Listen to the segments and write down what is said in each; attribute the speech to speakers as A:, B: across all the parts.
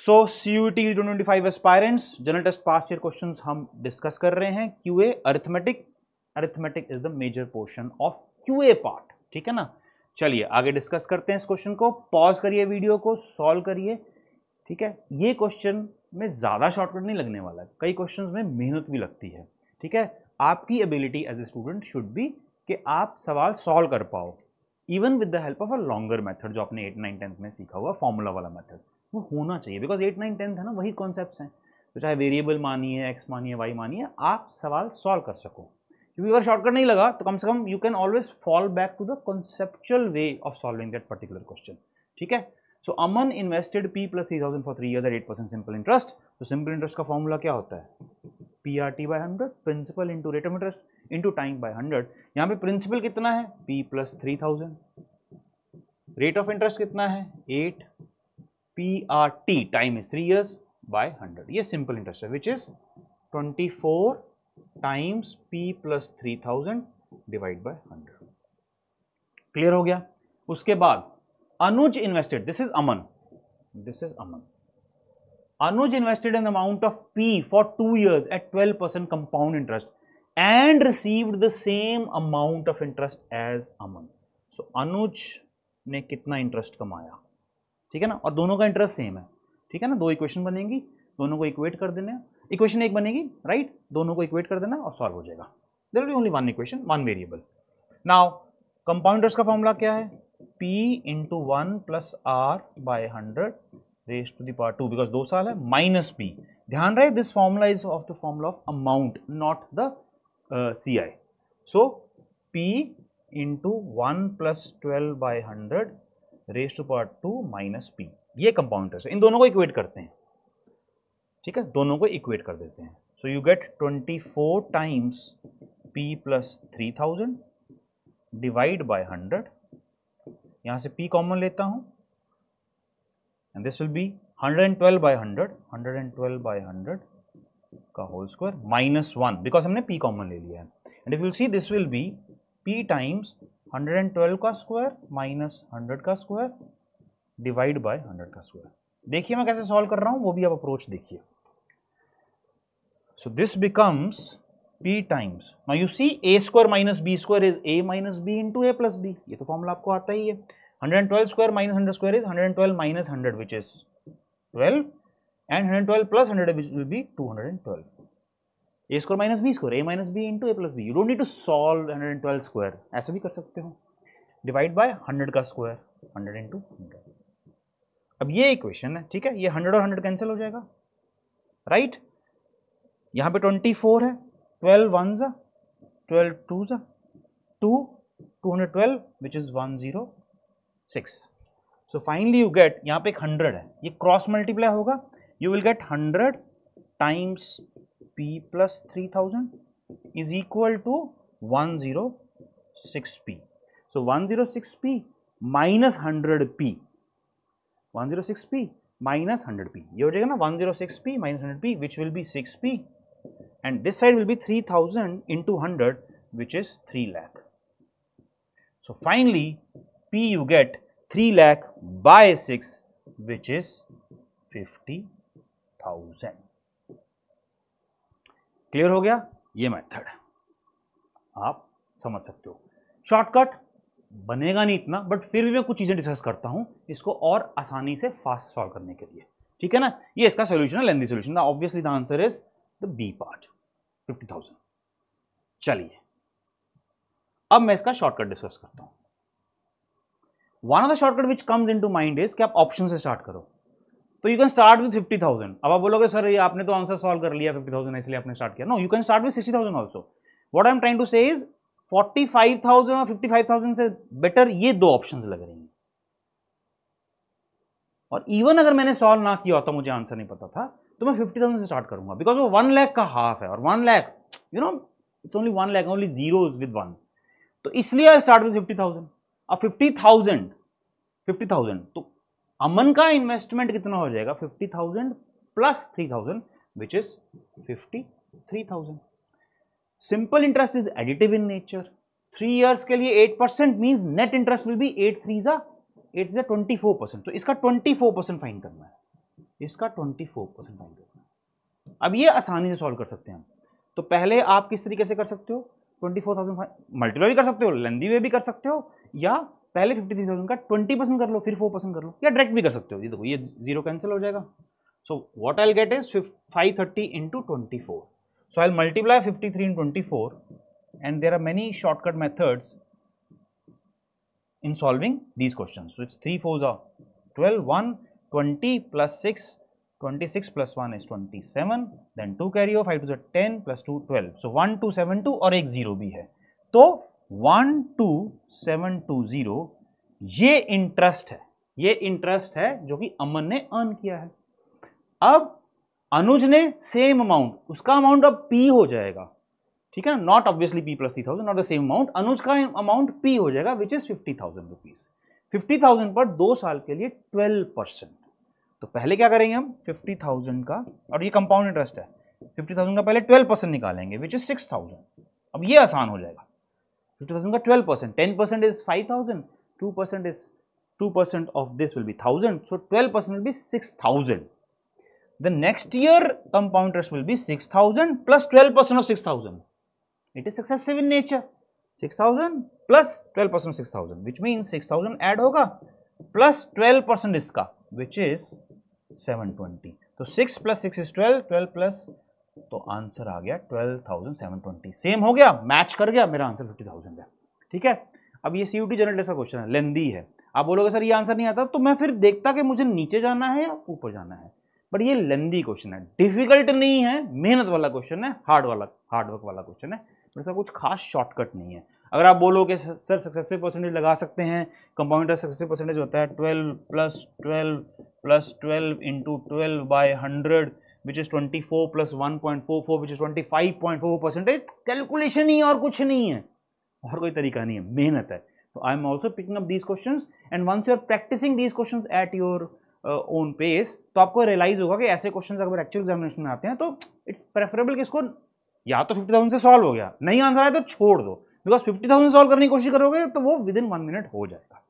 A: सो CUET 2025 aspirants general test past year questions हम discuss कर रहे हैं। QA arithmetic is the major portion of QA part, ठीक है ना। चलिए आगे डिस्कस करते हैं इस क्वेश्चन को। पॉज करिए वीडियो को, सॉल्व करिए, ठीक है। ये क्वेश्चन में ज्यादा शॉर्टकट नहीं लगने वाला है, कई क्वेश्चंस में मेहनत भी लगती है, ठीक है। आपकी ability as a student should be कि आप सवाल सॉल्व कर पाओ even with the help of a longer method, जो आपने 8, 9, 10 में सीखा हुआ फॉर्मूला वाला मेथड, वो होना चाहिए। बिकॉज 8, 9, 10 है ना, वही कॉन्सेप्ट्स हैं। तो चाहे वेरिएबल मानिए, एक्स मानिए, वाई मानिए, आप सवाल सॉल्व कर सको। क्योंकि अगर शॉर्टकट नहीं लगा तो कम से कम you can always fall back to the conceptual way of solving that particular question, ठीक है। So Aman invested P + 3,000 for 3 years at 8% simple interest. तो सिंपल इंटरेस्ट का फॉर्मूला क्या होता है? PRT/100, principal into rate of interest into time by 100। यहाँ पे principal कितना है? P + 3,000। रेट ऑफ इंटरेस्ट कितना है? 8। PRT time is 3 years by 100। ये सिंपल इंटरेस्ट है विच is 24 times P + 3,000 divide by 100। Clear हो गया? उसके बाद Anuj invested, this is Aman, Anuj invested an amount of P for 2 years at 12% compound interest and received the same amount of interest as Aman. So Anuj ने कितना interest कमाया, ठीक है ना, और दोनों का इंटरेस्ट सेम है, ठीक है ना। दो इक्वेशन बनेंगी, दोनों को इक्वेट कर देना, इक्वेशन एक बनेगी, राइट, दोनों को इक्वेट कर देना और सॉल्व हो जाएगा। There will be only one equation, one variable. Now compound interest का फॉर्मूला क्या है? P into 1 plus R by 100 raised to the power 2, because 2 साल है, minus P। ध्यान रहे this formula is of the formula of amount, not the CI। So P into 1 plus 12 by 100 raised to power 2 minus P, ये compound interest है। इन दोनों को equate करते हैं, ठीक है, दोनों को इक्वेट कर देते हैं। So you get 24 times P + 3,000 divide by 100। यहां से P कॉमन लेता हूं and this will be 112 by 100 का होल स्क्वायर माइनस 1, बिकॉज हमने P कॉमन ले लिया है। And if you see this will be P times 112 का स्क्वायर माइनस 100 का स्क्वायर डिवाइड बाय 100 का स्क्वायर। देखिए मैं कैसे सॉल्व कर रहा हूं, वो भी आप अप्रोच देखिए। So this becomes P times, now you see A square minus B square is A minus B into A + B। ये तो फॉर्मूला आपको आता ही है। 112 square minus 100 square is 112 minus 100 which is 12 and 112 plus 100 will be 212। A square minus B square, A minus B into A + B। You don't need to solve 112 square, ऐसे भी कर सकते हो, डिवाइड बाय 100 का स्क्वायर, 100 इंटू 100। अब ये equation है, ठीक है, ये 100 और 100 कैंसिल हो जाएगा, राइट। यहां पे 24 है, 12 1s 12 2s 2, 212 which is 106। so finally you get, यहाँ पे एक 100 है, ये क्रॉस मल्टीप्लाई होगा, you will get 100 times P + 3,000 is equal to 106P। so 106P minus 100P, 106P minus 100P, ये हो जाएगा ना 106P minus 100P which will be 6P, and this side will be 3,000 into 100 which is 3 lakh। so finally P you get 3 lakh by 6 which is 50,000। Clear हो गया? ये method आप समझ सकते हो। शॉर्टकट बनेगा नहीं इतना, बट फिर भी मैं कुछ चीजें डिस्कस करता हूं इसको और आसानी से फास्ट सॉल्व करने के लिए, ठीक है ना। ये इसका सोल्यूशन है, lengthy solution. Obviously the answer is the B part, 50,000। चलिए अब मैं इसका शॉर्टकट डिस्कस करता हूं। One of the shortcut which comes into mind is कि आप ऑप्शन से स्टार्ट करो। तो यू कैन स्टार्ट विद 50,000। अब आप बोलोगे सर ये आपने तो आंसर सॉल्व कर लिया 50,000 इसलिए आपने स्टार्ट किया। No, you can start with 60,000 also. What I am trying to say is 45,000 और 55,000 से बेटर ये दो ऑप्शंस लग रही हैं। और इवन अगर मैंने सॉल्व ना किया होता, मुझे आंसर नहीं पता था, तो मैं 50,000 से स्टार्ट करूंगा, बिकॉज वो 1 लाख का हाफ है, और 1 lakh you know it's only 1 lakh, only zeros with 1। तो इसलिए आई स्टार्ट विद 50,000। अब 50,000 तो अमन का इन्वेस्टमेंट कितना हो जाएगा? 50,000 plus 3,000 which is 53,000। Simple interest is additive in nature. 3 years के लिए 8% means net interest will be 8 3 24%। तो इसका 24% फाइंड करना है। इसका 24% टाइम देखना। अब ये आसानी से सॉल्व कर सकते हैं हम। तो पहले आप किस तरीके से कर सकते हो, 24,000 मल्टीप्लाई भी कर सकते हो, लेंदी वे भी कर सकते हो, या पहले 53,000 का 20% कर लो, फिर 4% कर लो, या डायरेक्ट भी कर सकते हो। ये देखो ये जीरो कैंसिल हो जाएगा। So what I will get is 530 into 24. So I'll multiply 53 in 24, and there are many shortcut methods in solving these questions. So it's 3 4s are 12, 1, 20 plus 6, 26 plus 1 is 27, then 2 carry over, 5 to the 10 plus 2 12. So 1272 और एक 0 भी है, तो 12720 ये interest है, ये interest है जो कि अमन ने अर्न किया है। अब अनुज ने सेम अमाउंट, उसका अमाउंट अब P हो जाएगा, ठीक है ना, not obviously P plus 3,000, not the same amount, Anuj का अमाउंट P हो जाएगा विच इज 50,000 रुपीज। 50,000 पर 2 साल के लिए 12%। तो पहले क्या करेंगे हम 50,000 का, और ये कंपाउंड इंटरेस्ट है, 50,000 का पहले 12% निकालेंगे विच इज 6,000। अब ये आसान हो जाएगा, 50,000 का 12%, 10% is 5,000, 2% is 2% of this will be 1,000, so 12% will be 6,000. The next year compound interest will be 6,000 plus 12% of 6,000. It is successive in nature. 6,000 plus 12% of 6,000, which means 6,000 add होगा plus 12% इसका, which is 720. तो 6 plus 6 is 12, 12 plus, तो answer आ गया 12,720। Same हो गया, match कर गया, मेरा आंसर 50,000 है। ठीक है, अब ये CUT जनरल टेस्ट का क्वेश्चन है, लेंदी है। आप बोलोगे सर ये आंसर नहीं आता, तो मैं फिर देखता कि मुझे नीचे जाना है या ऊपर जाना है, बट ये लेंदी क्वेश्चन है, डिफिकल्ट नहीं है, मेहनत वाला क्वेश्चन है, हार्ड वर्क वाला क्वेश्चन है, तो इसका कुछ खास शॉर्टकट नहीं है। अगर आप बोलोगे सर सक्सेसिव परसेंटेज लगा सकते हैं, कंपाउंड इंटरेस्ट सक्सेसिव परसेंटेज होता है 12 plus 12 into 12 by 100 which is 24 plus 1.44 which is 25.44%। Calculation ही और कुछ नहीं है, और कोई तरीका नहीं है, मेहनत है। तो I am also picking up these questions, and once you are practising these questions at your own pace, तो आपको रियलाइज होगा कि ऐसे क्वेश्चंस अगर एक्चुअल एग्जामिनेशन में आते हैं तो इट्स प्रेफरेबल कि इसको या तो 50,000 से सॉल्व हो गया, नहीं आंसर आया तो छोड़ दो, बिकॉज 50,000 सॉल्व करने की कोशिश करोगे तो वो विद इन 1 मिनट हो जाएगा।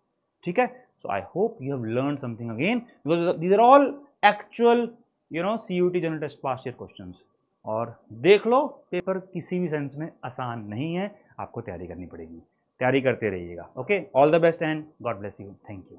A: ठीक है, so I hope you have learn something again, because these are all actual CUT general test past year questions. और देख लो, पेपर किसी भी सेंस में आसान नहीं है, आपको तैयारी करनी पड़ेगी, तैयारी करते रहिएगा। Okay, all the best and God bless you, thank you.